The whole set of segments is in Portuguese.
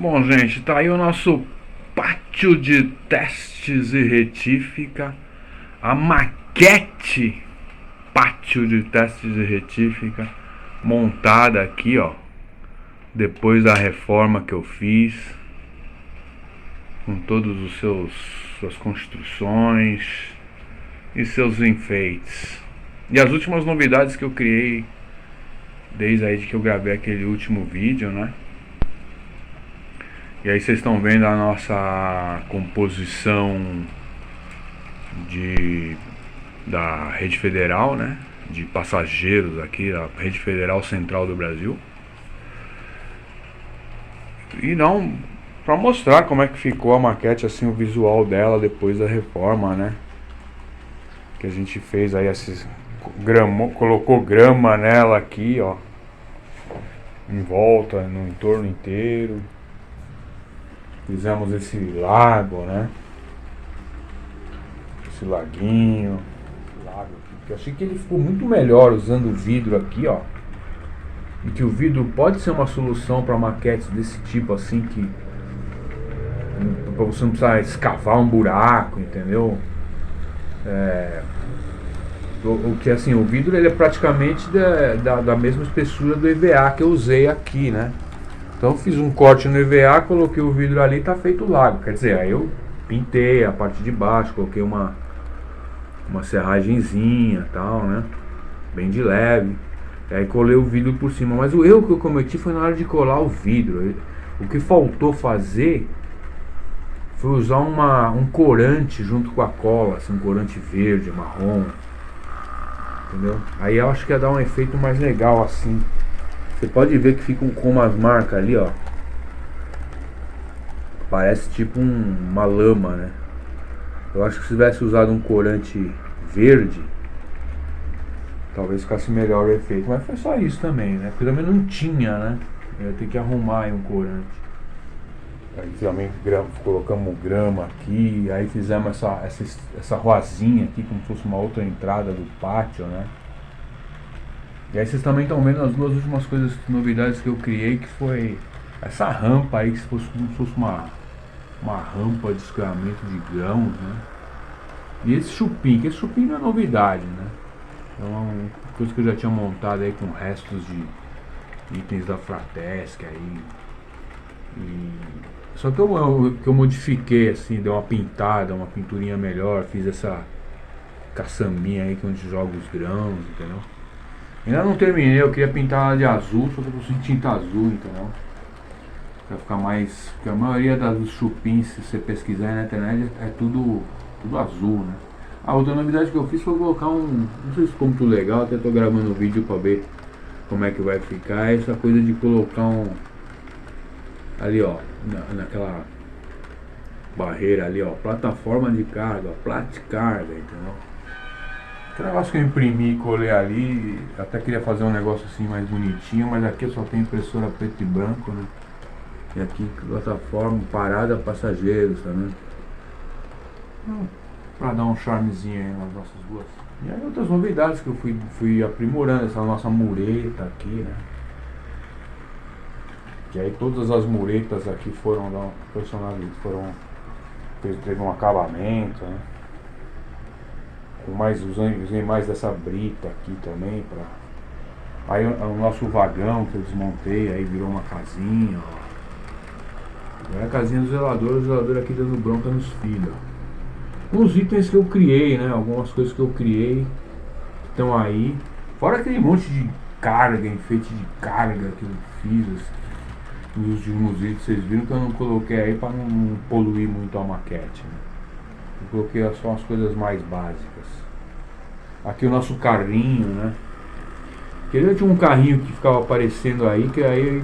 Bom, gente, tá aí o nosso pátio de testes e retífica, a maquete pátio de testes e retífica montada aqui, ó, depois da reforma que eu fiz, com todos os suas construções e seus enfeites. E as últimas novidades que eu criei desde aí que eu gravei aquele último vídeo, né? E aí vocês estão vendo a nossa composição da Rede Federal, né? De passageiros aqui, a Rede Federal Central do Brasil. E não, para mostrar como é que ficou a maquete, assim, o visual dela depois da reforma, né? Que a gente fez aí esses colocou grama nela aqui, ó, em volta, no entorno inteiro. Fizemos esse lago, né? Esse laguinho, lago aqui. Eu achei que ele ficou muito melhor usando o vidro aqui, ó. E que o vidro pode ser uma solução para maquetes desse tipo, assim, que pra você não precisar escavar um buraco, entendeu? O que, assim, o vidro ele é praticamente da mesma espessura do EVA que eu usei aqui, né? Então fiz um corte no EVA, coloquei o vidro ali e tá feito o lago. Quer dizer, aí eu pintei a parte de baixo, coloquei uma serragenzinha e tal, né? Bem de leve. E aí colei o vidro por cima. Mas o erro que eu cometi foi na hora de colar o vidro. O que faltou fazer foi usar um corante junto com a cola, assim, um corante verde, marrom. Entendeu? Aí eu acho que ia dar um efeito mais legal assim. Você pode ver que ficam com umas marcas ali, ó. Parece tipo uma lama, né? Eu acho que se tivesse usado um corante verde, talvez ficasse melhor o efeito. Mas foi só isso também, né? Porque também não tinha, né? Eu ia ter que arrumar aí um corante. Aí também colocamos grama aqui. Aí fizemos essa ruazinha aqui, como se fosse uma outra entrada do pátio, né? E aí vocês também estão vendo as duas últimas novidades que eu criei, que foi essa rampa aí, que como se fosse uma rampa de escoamento de grãos, né? E esse chupim, que esse chupim não é novidade, né? É uma coisa que eu já tinha montado aí com restos de itens da Fratesc aí. Só que eu modifiquei assim, dei uma pintada, uma pinturinha melhor, fiz essa caçambinha aí que é onde joga os grãos, entendeu? Ainda não terminei, eu queria pintar ela de azul, só que eu preciso de tinta azul, entendeu? Pra ficar mais. Porque a maioria dos chupins, se você pesquisar na internet, é tudo azul, né? A outra novidade que eu fiz foi colocar não sei se ficou muito legal, até tô gravando um vídeo pra ver como é que vai ficar, é essa coisa de colocar ali, ó, naquela barreira ali, ó, plataforma de carga, ó, carga, entendeu? Que negócio que eu imprimi e colei ali, até queria fazer um negócio assim mais bonitinho, mas aqui eu só tenho impressora preto e branco, né? E aqui plataforma, parada passageiros, tá vendo? Pra dar um charmezinho aí nas nossas ruas. E aí outras novidades que eu fui aprimorando, essa nossa mureta aqui, né? Que aí todas as muretas aqui foram personalizadas, teve um acabamento, né? Usei mais dessa brita aqui também pra... Aí o nosso vagão que eu desmontei, aí virou uma casinha, ó. É a casinha do zelador, o zelador aqui dando bronca nos filhos. Uns itens que eu criei, né? Algumas coisas que eu criei estão aí. Fora aquele monte de carga, enfeite de carga que eu fiz assim, nos últimos vídeos, vocês viram que eu não coloquei aí pra não poluir muito a maquete, né? Eu coloquei só as coisas mais básicas. Aqui o nosso carrinho, né? Queria tinha um carrinho que ficava aparecendo aí, que aí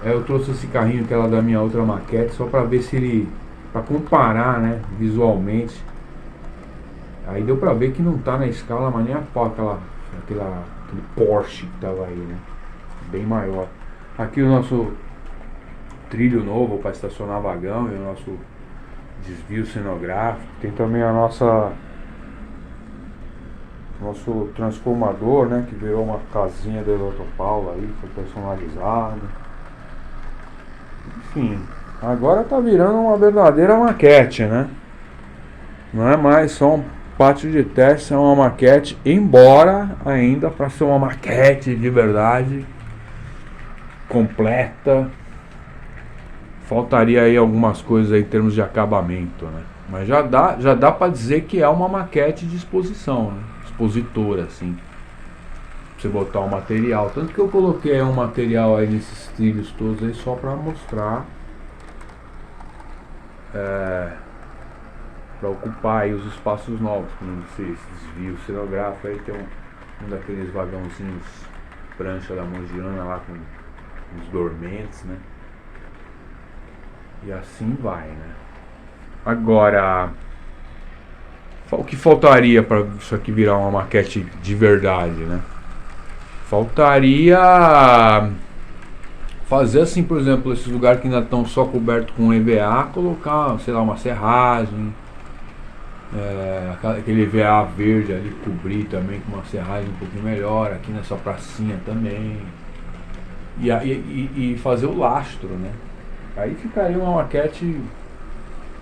eu trouxe esse carrinho que era da minha outra maquete, só pra ver se ele... pra comparar, né, visualmente. Aí deu pra ver que não tá na escala, mas nem a pau, aquele Porsche que tava aí, né? Bem maior. Aqui o nosso trilho novo para estacionar vagão e o nosso desvio cenográfico. Tem também nosso transformador, né, que virou uma casinha da Eletropaulo aí, foi personalizado. Enfim, agora tá virando uma verdadeira maquete, né? Não é mais só um pátio de teste, é uma maquete, embora ainda para ser uma maquete de verdade completa, faltaria aí algumas coisas aí em termos de acabamento, né? Mas já dá para dizer que é uma maquete de exposição, né? Expositora, assim. Pra você botar o material. Tanto que eu coloquei um material aí nesses trilhos todos aí só para mostrar. Para ocupar aí os espaços novos, como esse desvio cenográfico aí tem um daqueles vagãozinhos prancha da Mogiana lá com os dormentes, né? E assim vai, né? Agora, o que faltaria para isso aqui virar uma maquete de verdade, né? Faltaria fazer assim, por exemplo, esses lugares que ainda estão só cobertos com EVA, colocar, sei lá, uma serragem, aquele EVA verde ali, cobrir também com uma serragem um pouquinho melhor, aqui nessa pracinha também. E fazer o lastro, né? Aí ficaria uma maquete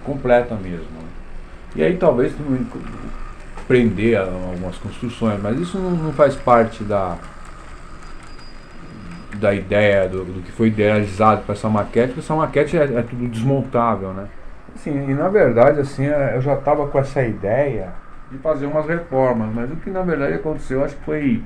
completa mesmo, né? E aí talvez prender algumas construções, mas isso não faz parte da ideia do que foi idealizado para essa maquete, porque essa maquete é tudo desmontável, né? Assim, e na verdade assim, eu já estava com essa ideia de fazer umas reformas, mas o que na verdade aconteceu, acho que foi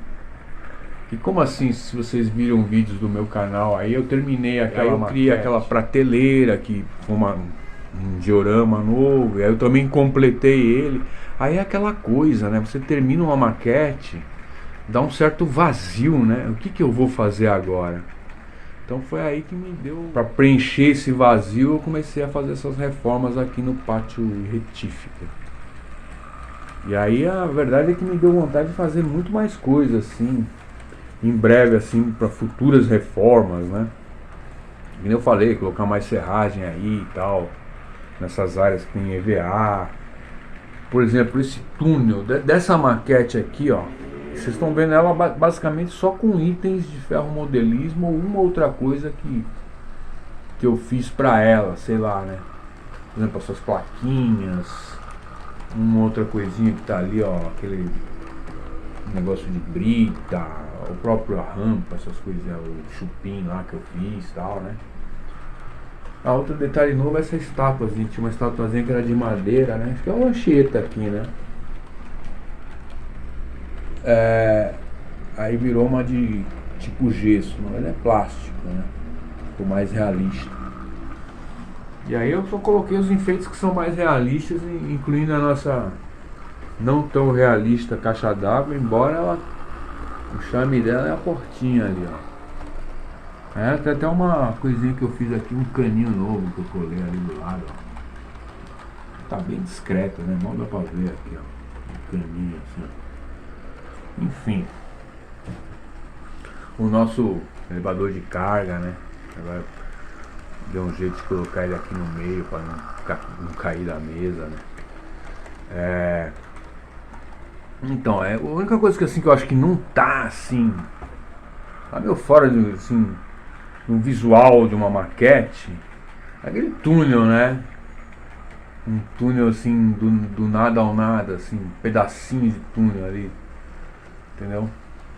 que, como assim, se vocês viram vídeos do meu canal, aí eu terminei eu criei aquela prateleira que foi um diorama novo, e aí eu também completei ele. Aí é aquela coisa, né? Você termina uma maquete, dá um certo vazio, né? O que eu vou fazer agora? Então foi aí que me deu, para preencher esse vazio, eu comecei a fazer essas reformas aqui no pátio retífica. E aí a verdade é que me deu vontade de fazer muito mais coisas assim, em breve, assim, para futuras reformas, né? Como eu falei, colocar mais serragem aí e tal, nessas áreas que tem EVA. Por exemplo, esse túnel dessa maquete aqui, ó, vocês estão vendo ela basicamente só com itens de ferromodelismo ou uma outra coisa que eu fiz pra ela, sei lá, né? Por exemplo, essas plaquinhas, uma outra coisinha que tá ali, ó, aquele negócio de brita, o próprio rampa, essas coisas, o chupim lá que eu fiz e tal, né? Outro detalhe novo é essa estátua, tinha uma estatuazinha que era de madeira, né? Acho que é uma lancheta aqui, né? Aí virou uma de tipo gesso, não, ela é plástico, né? Ficou mais realista. E aí eu só coloquei os enfeites que são mais realistas, incluindo a nossa não tão realista caixa d'água, embora ela, o charme dela é a portinha ali, ó. Tem até uma coisinha que eu fiz aqui, um caninho novo que eu colei ali do lado, ó. Tá bem discreto, né? Mal dá pra ver aqui, ó. Um caninho assim, ó. Enfim. O nosso elevador de carga, né? Agora deu um jeito de colocar ele aqui no meio para não cair da mesa, né? Então, a única coisa que, assim, que eu acho que não tá assim, tá meio fora de, assim, no visual de uma maquete, é aquele túnel, né? Um túnel assim, do nada ao nada, assim, pedacinho de túnel ali, entendeu?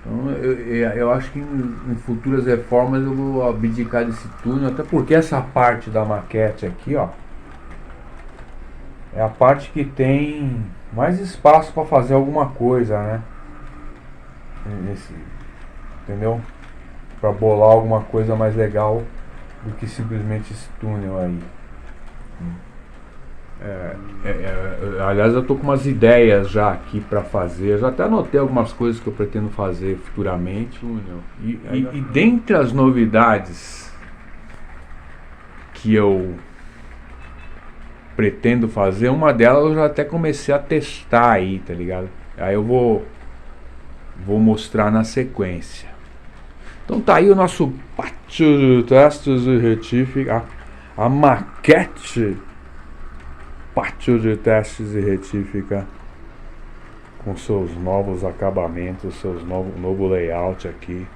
Então eu acho que em futuras reformas eu vou abdicar desse túnel, até porque essa parte da maquete aqui, ó, é a parte que tem mais espaço para fazer alguma coisa, né? Entendeu? Para bolar alguma coisa mais legal do que simplesmente esse túnel aí. Aliás, eu tô com umas ideias já aqui para fazer. Eu já até anotei algumas coisas que eu pretendo fazer futuramente. E dentre as novidades que eu pretendo fazer, uma delas eu já até comecei a testar aí, tá ligado? Aí eu vou mostrar na sequência. Então tá aí o nosso pátio de testes e retífica, a maquete pátio de testes e retífica, com seus novos acabamentos, seus novo layout aqui,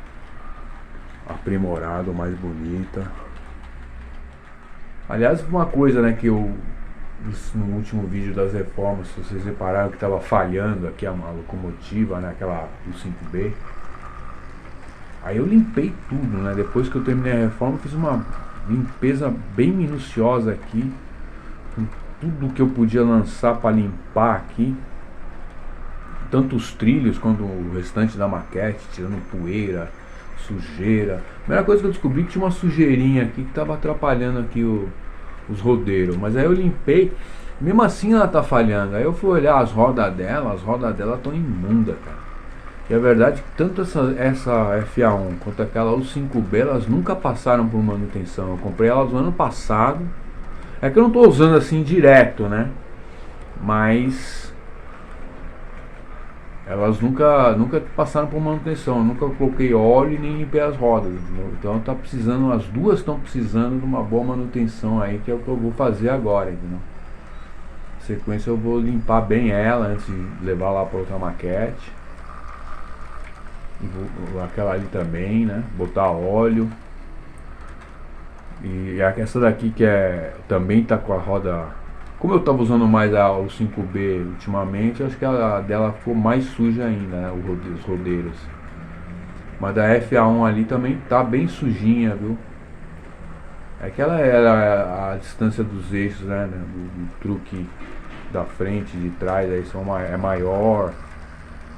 aprimorado, mais bonita. Aliás, uma coisa, né, que eu no último vídeo das reformas, se vocês repararam que estava falhando aqui a locomotiva, né, aquela do 5B. Aí eu limpei tudo, né? Depois que eu terminei a reforma, eu fiz uma limpeza bem minuciosa aqui, com tudo que eu podia lançar para limpar aqui, tanto os trilhos quanto o restante da maquete, tirando poeira, sujeira. A primeira coisa que eu descobri, que tinha uma sujeirinha aqui que estava atrapalhando aqui os rodeiros, mas aí eu limpei, mesmo assim ela tá falhando. Aí eu fui olhar as rodas dela estão imundas, cara. E a verdade é que tanto essa FA1 quanto aquela U5B, elas nunca passaram por manutenção. Eu comprei elas no ano passado. É que eu não estou usando assim direto, né? Mas elas nunca passaram por manutenção. Eu nunca coloquei óleo e nem limpei as rodas, entendeu? Então tá precisando, as duas estão precisando de uma boa manutenção aí, que é o que eu vou fazer agora, entendeu? Na sequência eu vou limpar bem ela antes de levar lá para outra maquete. Aquela ali também, né? Botar óleo. E essa daqui que também tá com a roda. Como eu tava usando mais o 5B ultimamente, acho que a dela ficou mais suja ainda, né? Os rodeiros. Mas da FA1 ali também tá bem sujinha, viu? É que ela era a distância dos eixos, né? Do truque da frente, de trás, aí é maior.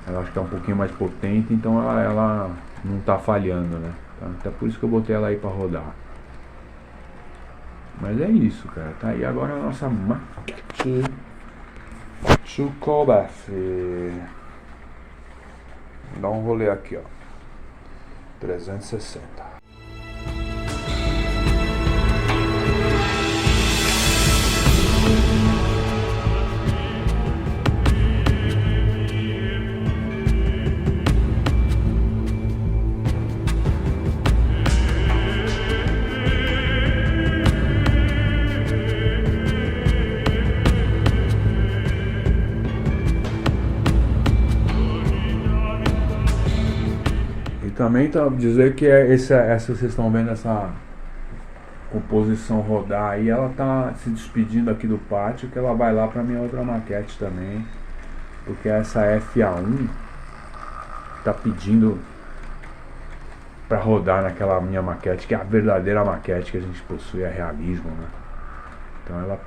Ela acho que é um pouquinho mais potente, então ela não tá falhando, né? Então, até por isso que eu botei ela aí pra rodar. Mas é isso, cara. Tá aí agora a nossa maquete Tsukobashi. Dá um rolê aqui, ó. 360. Também tá dizer que essa vocês estão vendo essa composição rodar aí, ela tá se despedindo aqui do pátio, que ela vai lá para minha outra maquete também, porque essa FA1 tá pedindo para rodar naquela minha maquete, que é a verdadeira maquete que a gente possui, é realismo, né? Então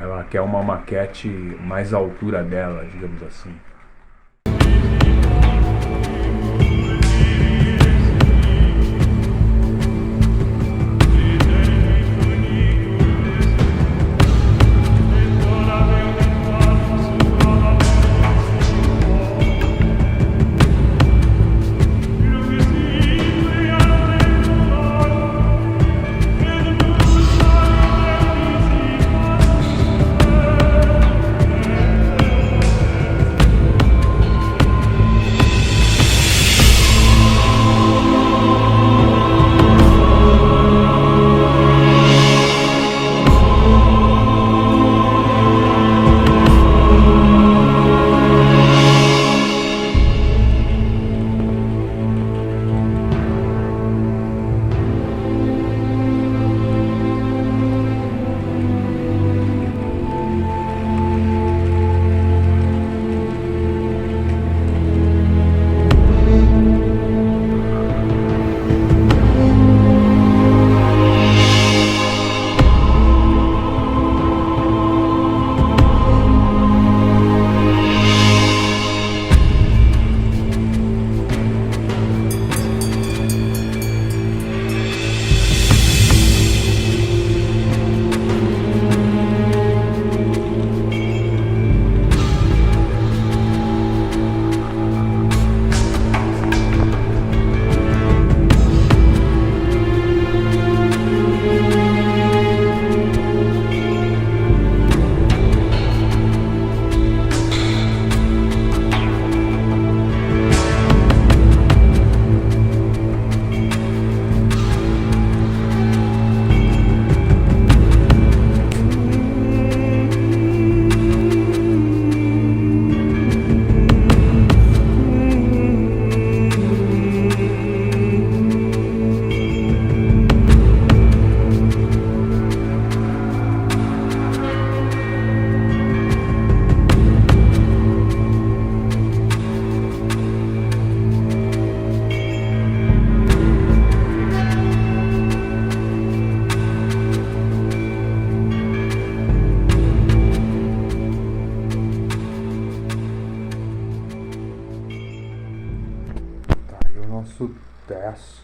ela quer uma maquete mais à altura dela, digamos assim.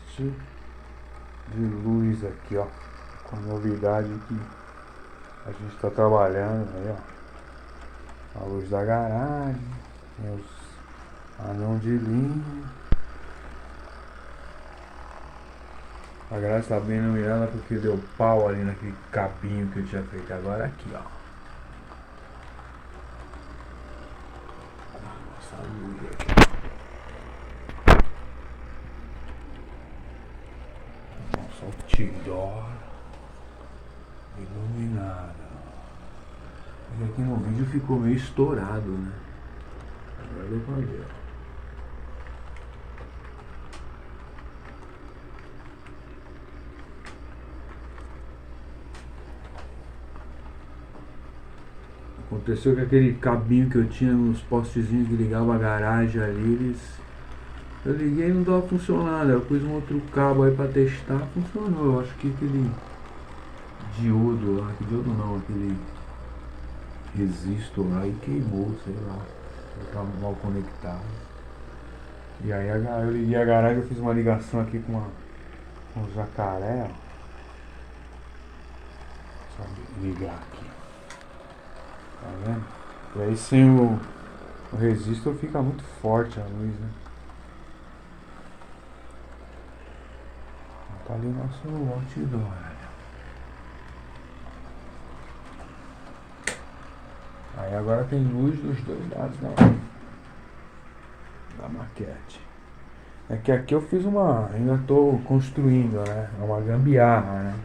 poste de luz aqui, ó, com novidade que a gente tá trabalhando aí, ó, a luz da garagem, tem os anão de linha. A garagem tá bem iluminada porque deu pau ali naquele cabinho que eu tinha feito. Agora aqui, ó, nossa luz aqui, nossa outdoor iluminada. Porque aqui no vídeo ficou meio estourado, né? Agora deu pra ver, ó. Aconteceu que aquele cabinho que eu tinha nos postezinhos que ligava a garagem ali, eu liguei e não estava funcionando. Eu pus um outro cabo aí pra testar, funcionou. Eu acho que aquele diodo lá, que diodo não, aquele resistor lá e queimou, sei lá. Ele tá mal conectado. E aí eu liguei a garagem, eu fiz uma ligação aqui com um jacaré, ó. Deixa eu ligar aqui. Tá vendo? E aí sem o resistor fica muito forte a luz, né? Tá ali o nosso outdoor, olha. Aí agora tem luz dos dois lados da maquete. É que aqui eu fiz ainda tô construindo, né? É uma gambiarra, né?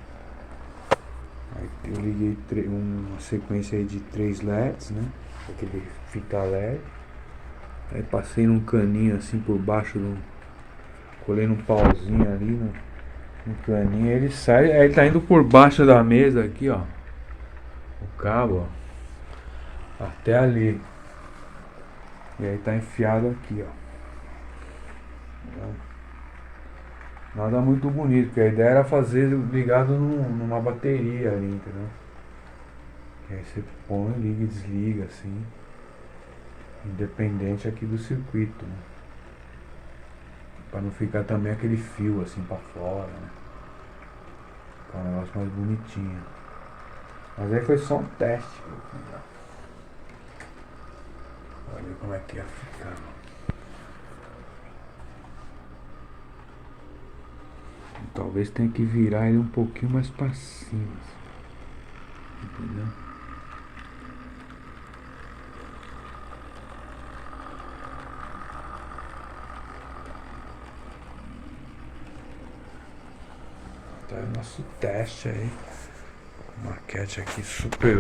Aí eu liguei uma sequência aí de 3 LEDs, né? Aquele fita LED. Aí passei num caninho assim por baixo colei num pauzinho ali no caninho. Ele sai, aí ele tá indo por baixo da mesa aqui, ó. O cabo, ó, até ali. E aí tá enfiado aqui, ó. Nada muito bonito, porque a ideia era fazer ligado numa bateria ali, entendeu? E aí você põe, liga e desliga assim, independente aqui do circuito, né? Pra não ficar também aquele fio assim pra fora, né? Ficar um negócio mais bonitinho. Mas aí foi só um teste. Olha como é que ia ficar. Talvez tenha que virar ele um pouquinho mais pra cima, entendeu? Tá o nosso teste aí. Maquete aqui super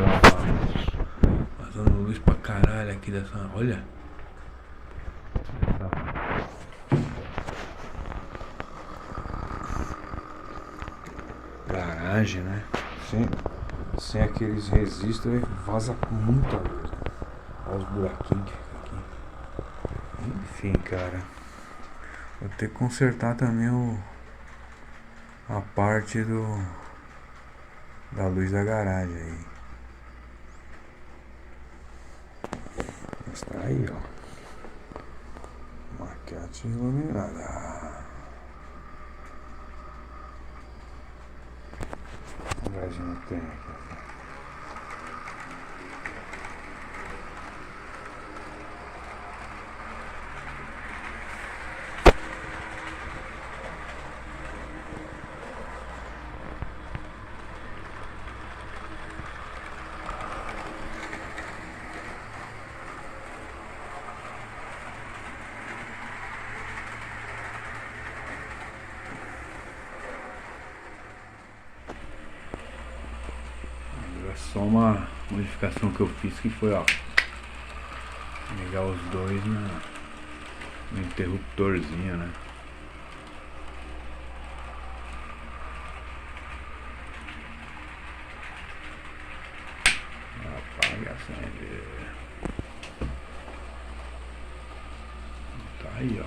vazando luz pra caralho aqui dessa. Olha. Garagem, né? Sem aqueles resistores vaza muita luz. Olha os buraquinhos que fica aqui. Enfim, cara. Vou ter que consertar também a parte da luz da garagem aí. Está aí, ó. Maquete iluminada. Não tem aqui. Só uma modificação que eu fiz que foi, ó, ligar os dois no interruptorzinho, né? Apaga e acende. Tá aí, ó.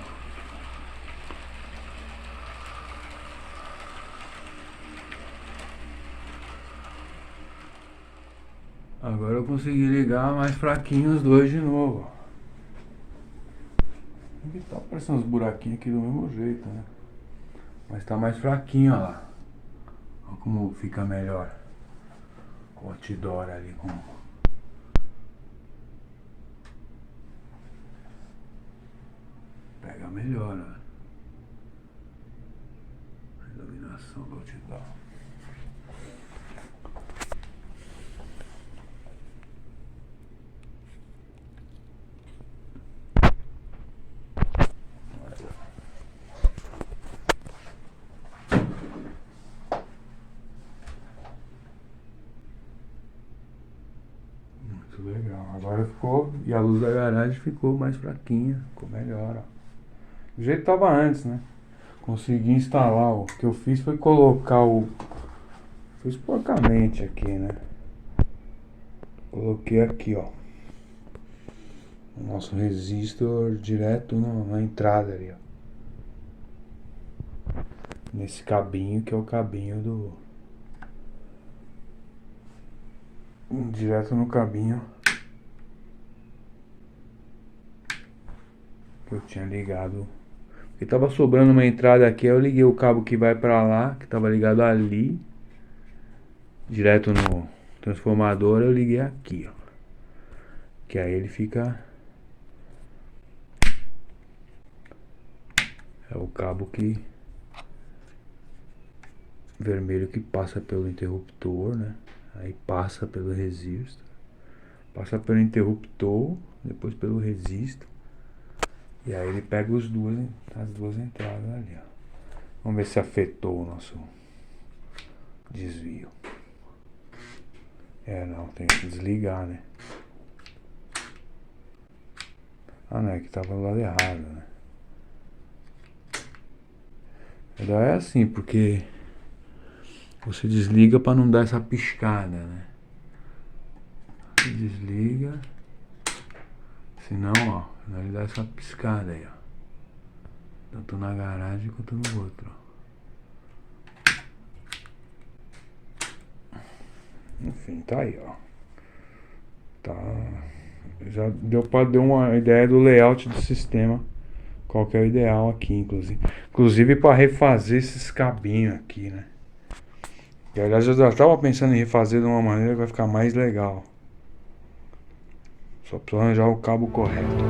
Agora eu consegui ligar mais fraquinho os dois de novo. Aqui tá aparecendo uns buraquinhos aqui do mesmo jeito, né? Mas tá mais fraquinho, ó lá. Olha como fica melhor. O outdoor ali com... Pega melhor, ó. A iluminação do outdoor. Muito legal. Agora ficou... E a luz da garagem ficou mais fraquinha. Ficou melhor, ó. Do jeito que tava antes, né? Consegui instalar. O que eu fiz foi colocar o... Fiz porcamente aqui, né? Coloquei aqui, ó. O nosso resistor direto na entrada ali, ó. Nesse cabinho que é o cabinho do... Direto no cabinho que eu tinha ligado. Porque tava sobrando uma entrada aqui, eu liguei o cabo que vai pra lá, que tava ligado ali. Direto no transformador, eu liguei aqui, ó. Que aí ele fica... É o cabo que... vermelho que passa pelo interruptor, né? Aí passa pelo resistor. Passa pelo interruptor, depois pelo resistor. E aí ele pega as duas entradas ali, ó. Vamos ver se afetou o nosso desvio. Não, tem que desligar, né? Ah, não, é que tava do lado errado, né? Então é assim, porque você desliga pra não dar essa piscada, né? Você desliga, senão, ó, ele dá essa piscada aí, ó. Tanto na garagem quanto no outro, ó. Enfim, tá aí, ó. Tá. Já deu pra dar uma ideia do layout do sistema. Qual que é o ideal aqui, inclusive. Inclusive pra refazer esses cabinhos aqui, né? E aliás, eu já tava pensando em refazer de uma maneira que vai ficar mais legal. Só preciso arranjar o cabo correto.